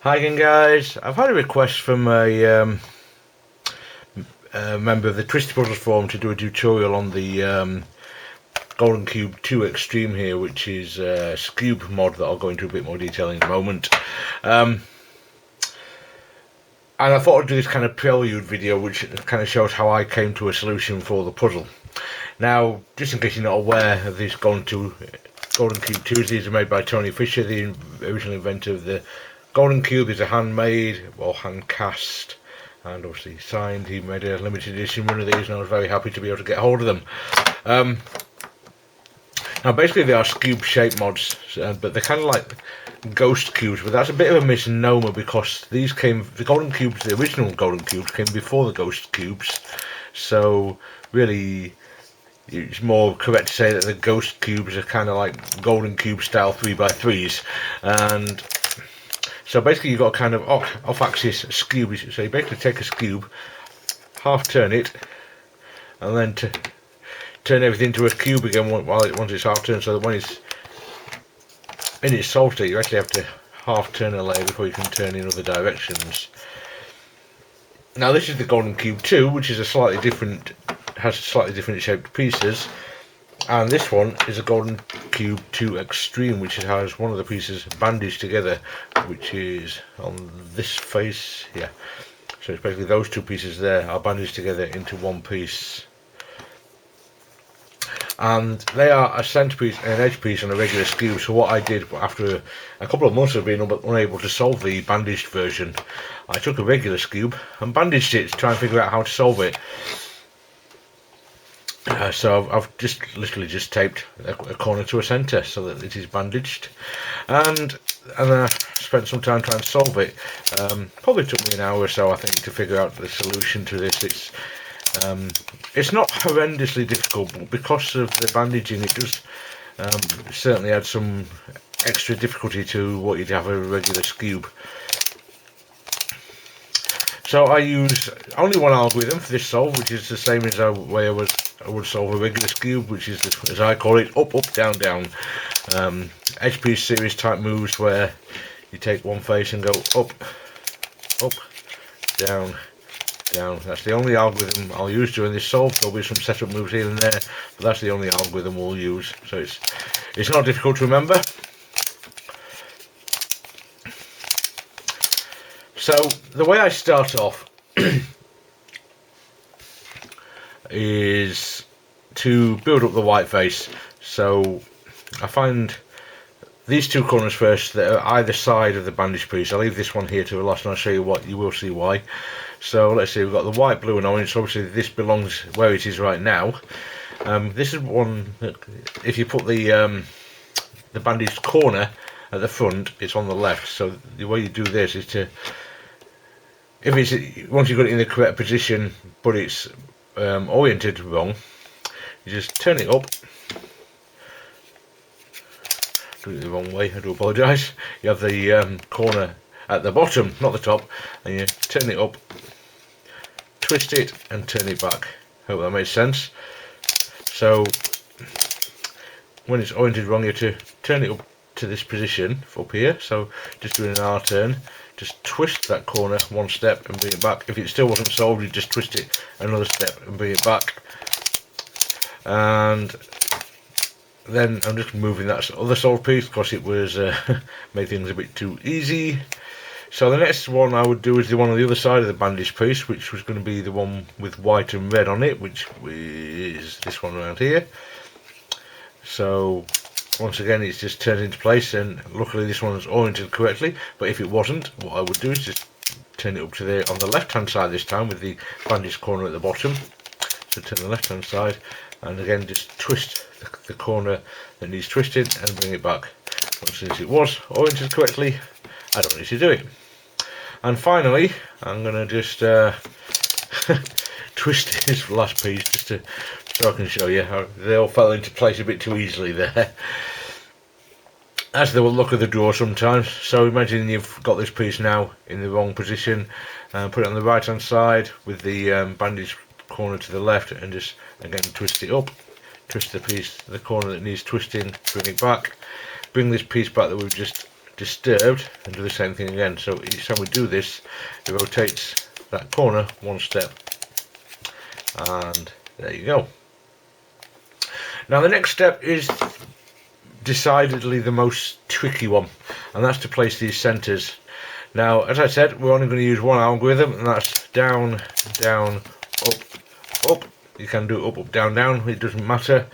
Hi again, guys. I've had a request from a member of the Twisted Puzzles forum to do a tutorial on the Golden Cube 2 Extreme here, which is a Skewb mod that I'll go into a bit more detail in a moment. And I thought I'd do this kind of prelude video, which kind of shows how I came to a solution for the puzzle. Now, just in case you're not aware of this Golden Cube 2s, these are made by Tony Fisher, the original inventor of the Golden Cube. Is a handmade or hand cast and obviously signed. He made a limited edition run of these and I was very happy to be able to get hold of them. Now basically they are Skewb shape mods, but they're kind of like ghost cubes, but that's a bit of a misnomer because these the Golden Cubes, the original Golden Cubes came before the ghost cubes, so really it's more correct to say that the ghost cubes are kind of like Golden Cube style 3x3s. And so basically you've got a kind of off-axis Skewb. So you basically take a Skewb, half turn it, and then turn everything into a cube again once it's half turned, so that when it's in its solid state you actually have to half turn a layer before you can turn in other directions. Now this is the Golden Cube 2, which is has slightly different shaped pieces, and this one is a Golden Cube 2 Extreme, which has one of the pieces bandaged together, which is on this face here. So it's basically those two pieces there are bandaged together into one piece, and they are a centerpiece and an edge piece on a regular Skewb. So what I did after a couple of months of being unable to solve the bandaged version, I took a regular Skewb and bandaged it to try and figure out how to solve it. So I've literally just taped a corner to a centre so that it is bandaged, and I spent some time trying to solve it. Probably took me an hour or so, I think, to figure out the solution to this. It's not horrendously difficult, but because of the bandaging, it does certainly add some extra difficulty to what you'd have a regular Skewb. So I use only one algorithm for this solve, which is the same as the way I would solve a regular Skewb, which is, as I call it, up, up, down, down. Edge piece series type moves where you take one face and go up, up, down, down. That's the only algorithm I'll use during this solve. There'll be some setup moves here and there, but that's the only algorithm we'll use. So it's not difficult to remember. So the way I start off is to build up the white face. So I find these two corners first that are either side of the bandage piece. I'll leave this one here to the last and I'll show you what you will see why. So let's see, we've got the white, blue and orange. So obviously this belongs where it is right now. This is one that if you put the bandaged corner at the front, it's on the left. So the way you do this is to, once you've got it in the correct position but it's oriented wrong, you just turn it up. Do it the wrong way, I do apologise. You have the corner at the bottom, not the top, and you turn it up, twist it and turn it back. Hope that makes sense. So when it's oriented wrong, you have to turn it up to this position up here. So just doing an R turn, just twist that corner one step and bring it back. If it still wasn't solved, you just twist it another step and bring it back. And then I'm just moving that other solved piece because it was made things a bit too easy. So the next one I would do is the one on the other side of the bandage piece, which was going to be the one with white and red on it, which is this one around here. So once again it's just turned into place, and luckily this one is oriented correctly, but if it wasn't, what I would do is just turn it up to there on the left hand side this time with the bandage corner at the bottom. So turn the left hand side and again just twist the corner that needs twisting and bring it back. But since it was oriented correctly, I don't need to do it. And finally I'm going to just twist this last piece just so I can show you how they all fell into place a bit too easily there. That's the look of the drawer sometimes. So imagine you've got this piece now in the wrong position, and put it on the right hand side with the bandage corner to the left, and just again twist it up, twist the corner that needs twisting, bring it back, bring this piece back that we've just disturbed, and do the same thing again. So each time we do this, it rotates that corner one step, and there you go. Now the next step is decidedly the most tricky one, and that's to place these centers. Now, as I said, we're only going to use one algorithm, and that's down, down, up, up. You can do up, up, down, down, it doesn't matter.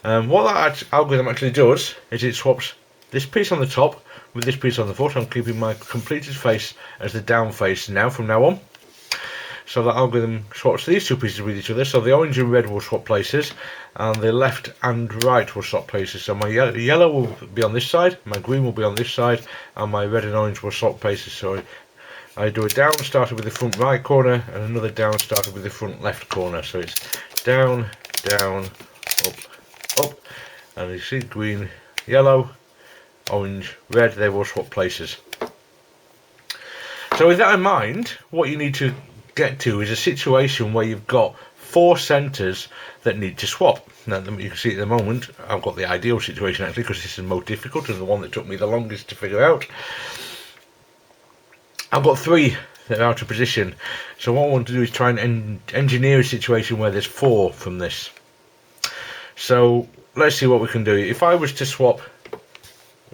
What that algorithm actually does is it swaps this piece on the top with this piece on the foot. I'm keeping my completed face as the down face now from now on. So that algorithm swaps these two pieces with each other. So the orange and red will swap places, and the left and right will swap places. So my yellow will be on this side, my green will be on this side, and my red and orange will swap places. So I do a down started with the front right corner, and another down started with the front left corner. So it's down, down, up, up, and you see green, yellow, orange, red, they will swap places. So with that in mind, what you need to get to is a situation where you've got 4 centres that need to swap. Now you can see at the moment I've got the ideal situation actually, because this is the most difficult and the one that took me the longest to figure out. I've got 3 that are out of position, so what I want to do is try and engineer a situation where there's 4 from this. So let's see what we can do. If I was to swap,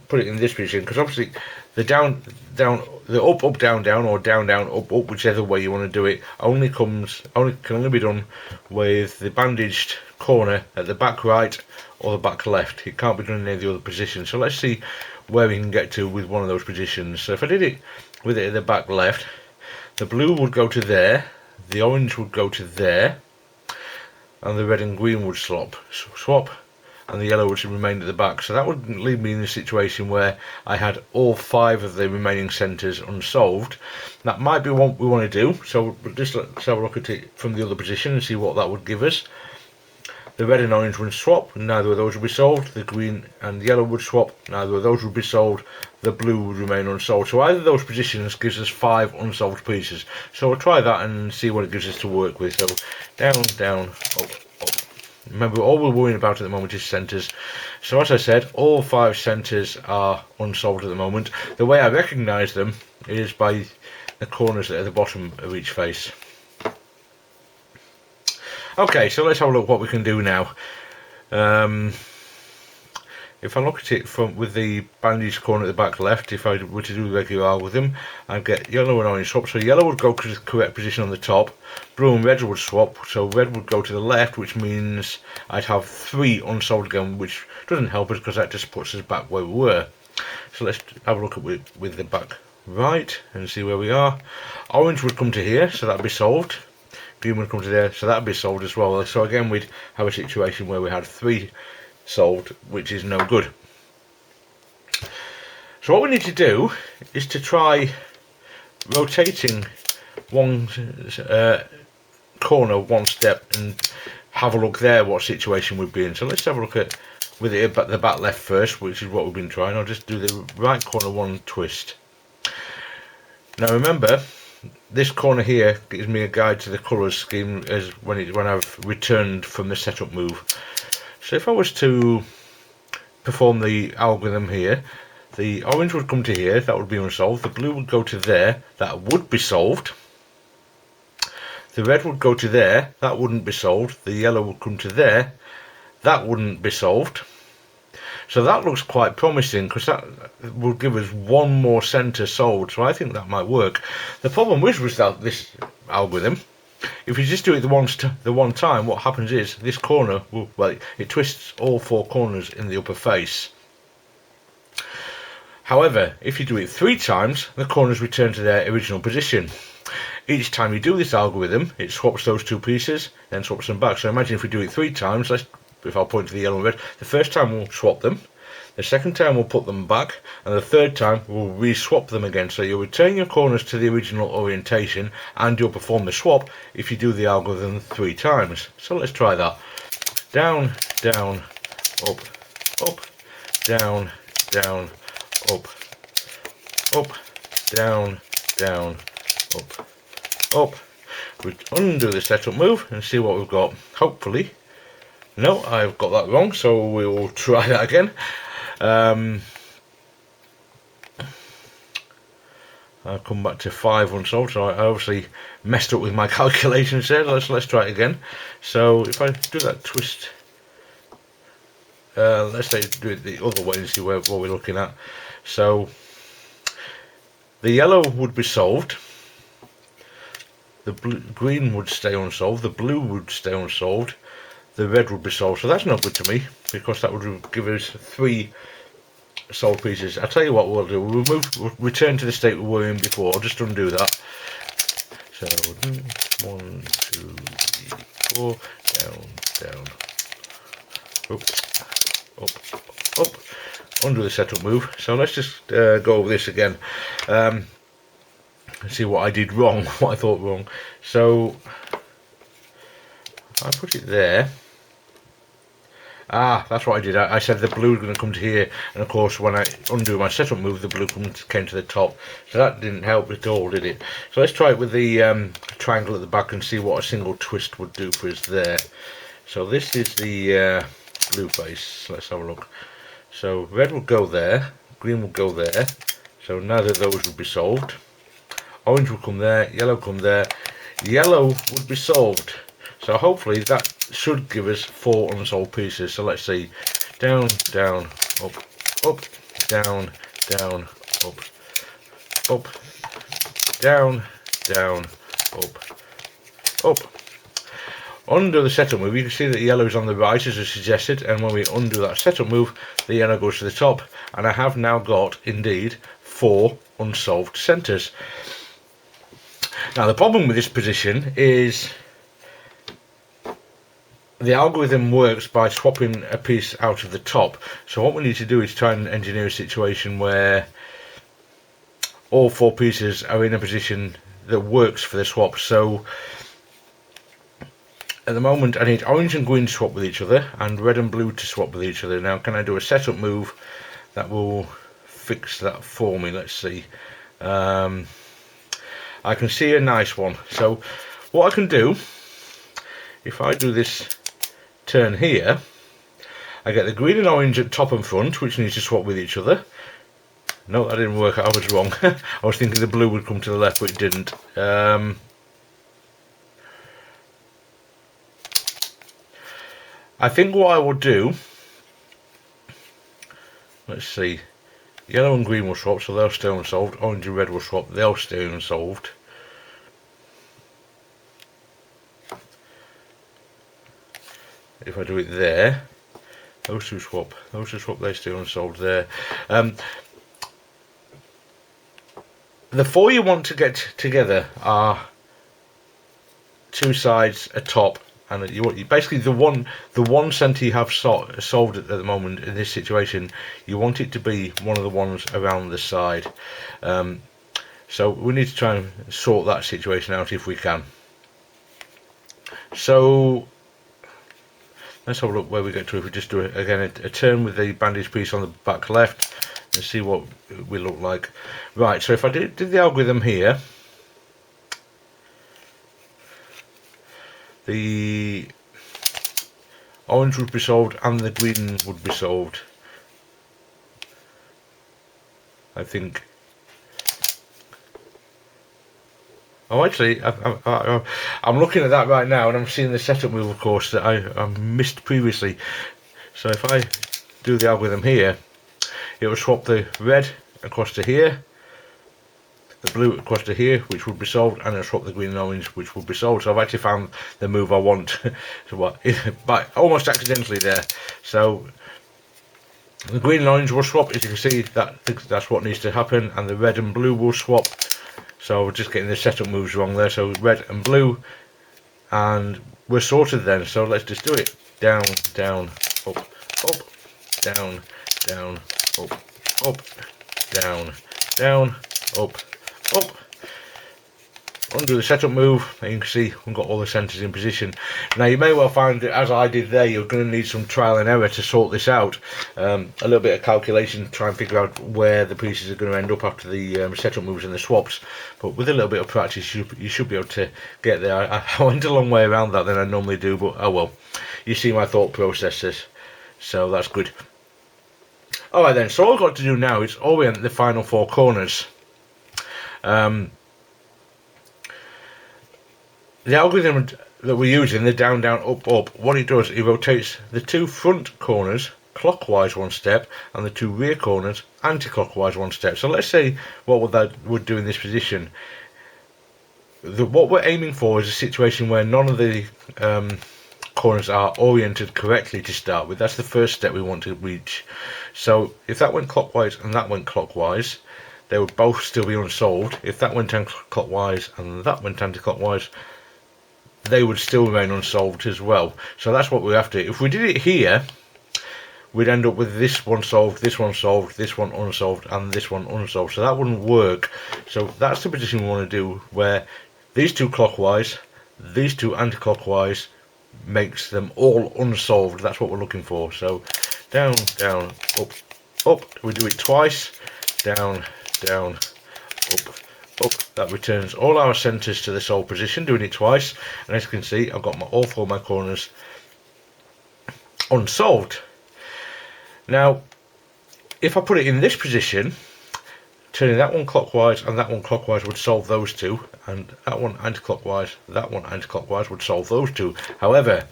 put it in this position, because obviously the down, down, the up, up, down, down, or down, down, up, up, whichever way you want to do it, can only be done with the bandaged corner at the back right or the back left. It can't be done in any of the other positions. So let's see where we can get to with one of those positions. So if I did it with it at the back left, the blue would go to there, the orange would go to there, and the red and green would swap, and the yellow would remain at the back. So that would leave me in a situation where I had all 5 of the remaining centres unsolved. That might be what we want to do, so just let's have a look at it from the other position and see what that would give us. The red and orange would swap, neither of those would be solved. The green and yellow would swap, neither of those would be solved. The blue would remain unsolved. So either of those positions gives us 5 unsolved pieces. So we'll try that and see what it gives us to work with. So down, down, up, up. Remember, all we're worrying about at the moment is centres. So as I said, all 5 centres are unsolved at the moment. The way I recognise them is by the corners at the bottom of each face. Okay, so let's have a look what we can do now. If I look at it with the bandaged corner at the back left, if I were to do the regular algorithm, I'd get yellow and orange swap. So yellow would go to the correct position on the top, blue and red would swap, so red would go to the left, which means I'd have 3 unsolved again, which doesn't help us because that just puts us back where we were. So let's have a look at with the back right and see where we are. Orange would come to here, so that'd be solved. Green would come to there, so that'd be solved as well. So again, we'd have a situation where we had 3 solved, which is no good. So what we need to do is to try rotating one corner one step and have a look there what situation we'd be in. So let's have a look at with it at the back left first, which is what we've been trying. I'll just do the right corner one twist. Now remember, this corner here gives me a guide to the colours scheme as when I've returned from the setup move. So if I was to perform the algorithm here, the orange would come to here, that would be unsolved. The blue would go to there, that would be solved. The red would go to there, that wouldn't be solved. The yellow would come to there, that wouldn't be solved. So that looks quite promising because that will give us 1 more centre solved. So I think that might work. The problem with this algorithm, if you just do it the one time, what happens is this corner will, well, it twists all 4 corners in the upper face. However, if you do it 3 times, the corners return to their original position. Each time you do this algorithm, it swaps those 2 pieces, then swaps them back. So imagine if we do it 3 times, if I'll point to the yellow and red, the first time we'll swap them, the second time we'll put them back, and the third time we'll re-swap them again. So you'll return your corners to the original orientation and you'll perform the swap if you do the algorithm 3 times. So let's try that. Down, down, up, up, down, down, up, up, down, down, up, up. We undo the setup move and see what we've got. Hopefully, no, I've got that wrong, so we'll try that again. I've come back to 5 unsolved, so I obviously messed up with my calculations there. Let's try it again. So if I do that twist, let's say do it the other way and see what we're looking at. So the yellow would be solved, the green would stay unsolved, the blue would stay unsolved, the red would be solved. So that's not good to me, because that would give us 3 solved pieces. I'll tell you what we'll do. We'll return to the state we were in before. I'll just undo that. So 1, 2, 3, 4, down, up. Undo the setup move. So let's just go over this again. And see what I did wrong, what I thought wrong. So I put it there. That's what I did. I said the blue was going to come to here, and of course when I undo my setup move, the blue came to the top. So that didn't help at all, did it? So let's try it with the triangle at the back and see what a single twist would do for us there. So this is the blue face. Let's have a look. So red will go there, green will go there. So neither of those would be solved. Orange will come there, yellow come there. Yellow would be solved. So hopefully that should give us 4 unsolved pieces. So let's see, down, down, up, down, down, up, down, down, up. Undo the setup move. You can see that the yellow is on the right as I suggested, and when we undo that setup move, the yellow goes to the top, and I have now got indeed 4 unsolved centres. Now the problem with this position is the algorithm works by swapping a piece out of the top. So what we need to do is try and engineer a situation where all 4 pieces are in a position that works for the swap. So at the moment I need orange and green to swap with each other and red and blue to swap with each other. Now can I do a setup move that will fix that for me? Let's see. I can see a nice one. So what I can do, if I do this turn here, I get the green and orange at top and front, which needs to swap with each other. No, that didn't work. I was wrong. I was thinking the blue would come to the left, but it didn't. I think what I will do, let's see, yellow and green will swap, so they'll stay unsolved. Orange and red will swap, they'll stay unsolved. If I do it there, those two swap, they stay unsolved there. The 4 you want to get together are 2 sides, a top, and you want basically the one centre you have solved at the moment in this situation. You want it to be one of the ones around the side. So we need to try and sort that situation out if we can. So let's have a look where we get to if we just do it again, a turn with the bandage piece on the back left and see what we look like. Right, so if I did the algorithm here, the orange would be solved and the green would be solved, I think. Oh, actually, I'm looking at that right now and I'm seeing the setup move, of course, that I missed previously. So if I do the algorithm here, it will swap the red across to here, the blue across to here, which would be solved, and it'll swap the green and orange, which would be solved. So I've actually found the move I want, so what, by almost accidentally there. So the green and orange will swap, as you can see, that's what needs to happen, and the red and blue will swap. So we're just getting the setup moves wrong there. So red and blue, and we're sorted then. So let's just do it. Down, down, up, down, down, up, down, down, up. Undo the setup move, and you can see we've got all the centres in position. Now you may well find that, as I did there, you're going to need some trial and error to sort this out. A little bit of calculation to try and figure out where the pieces are going to end up after the setup moves and the swaps. But with a little bit of practice, you should be able to get there. I went a long way around that than I normally do, but oh well. You see my thought processes, so that's good. Alright then, so all I've got to do now is orient the final 4 corners. The algorithm that we're using, the down, down, up, up, what it does, it rotates the two front corners clockwise one step and the two rear corners anti-clockwise one step. So let's say what that would do in this position. What we're aiming for is a situation where none of the corners are oriented correctly to start with. That's the first step we want to reach. So if that went clockwise and that went clockwise, they would both still be unsolved. If that went anti-clockwise and that went anti-clockwise, they would still remain unsolved as well. So that's what we're after. If we did it here, we'd end up with this one solved, this one solved, this one unsolved, and this one unsolved. So that wouldn't work. So that's the position we want to do, where these two clockwise, these two anti-clockwise, makes them all unsolved. That's what we're looking for. So down, down, up, up. We do it twice. Down, down, up, up. That returns all our centres to the solved position, doing it twice. And as you can see, I've got all four of my corners unsolved. Now, if I put it in this position, turning that one clockwise and that one clockwise would solve those two, and that one anti-clockwise, that one anti-clockwise would solve those two. However,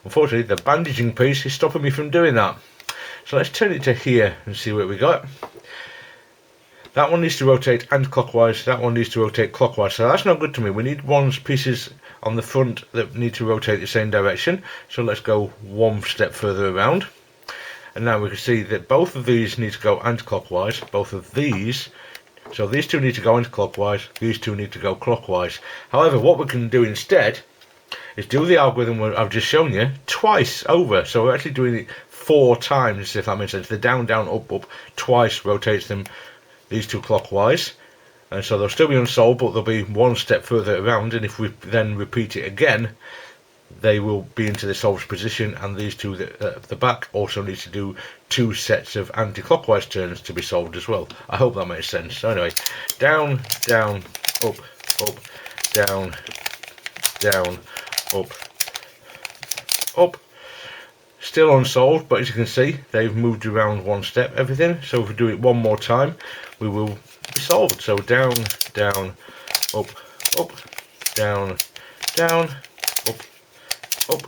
unfortunately, the bandaging piece is stopping me from doing that. So let's turn it to here and see what we got. That one needs to rotate anti-clockwise, that one needs to rotate clockwise, so that's not good to me. We need pieces on the front that need to rotate the same direction. So let's go one step further around. And now we can see that both of these need to go anti-clockwise, both of these. So these two need to go anti-clockwise, these two need to go clockwise. However, what we can do instead is do the algorithm I've just shown you twice over. So we're actually doing it 4 times, if that makes sense. The down, down, up, up twice rotates them, these two clockwise. And so they'll still be unsolved, but they'll be one step further around. And if we then repeat it again, they will be into the solved position, and these two at the back also need to do 2 sets of anti-clockwise turns to be solved as well. I hope that makes sense. So anyway, down, down, up, up, down, down, up, up. Still unsolved, but as you can see, they've moved around one step, everything. So if we do it one more time, we will be solved. So down, down, up, up, down, down, up, up.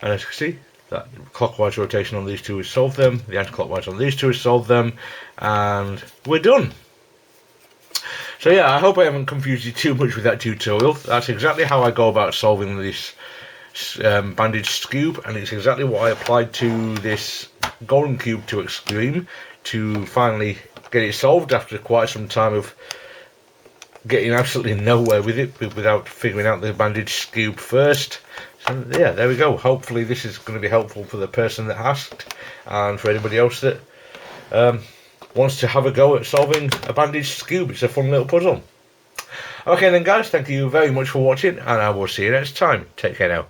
And as you can see, that clockwise rotation on these two has solved them, the anti-clockwise on these two has solved them, and we're done. So yeah, I hope I haven't confused you too much with that tutorial. That's exactly how I go about solving this Bandaged Skewb, and it's exactly what I applied to this golden cube to extreme to finally get it solved after quite some time of getting absolutely nowhere with it without figuring out the Bandaged Skewb first. So yeah, there we go. Hopefully this is going to be helpful for the person that asked, and for anybody else that wants to have a go at solving a Bandaged Skewb. It's a fun little puzzle. Okay then guys, thank you very much for watching, and I will see you next time. Take care now.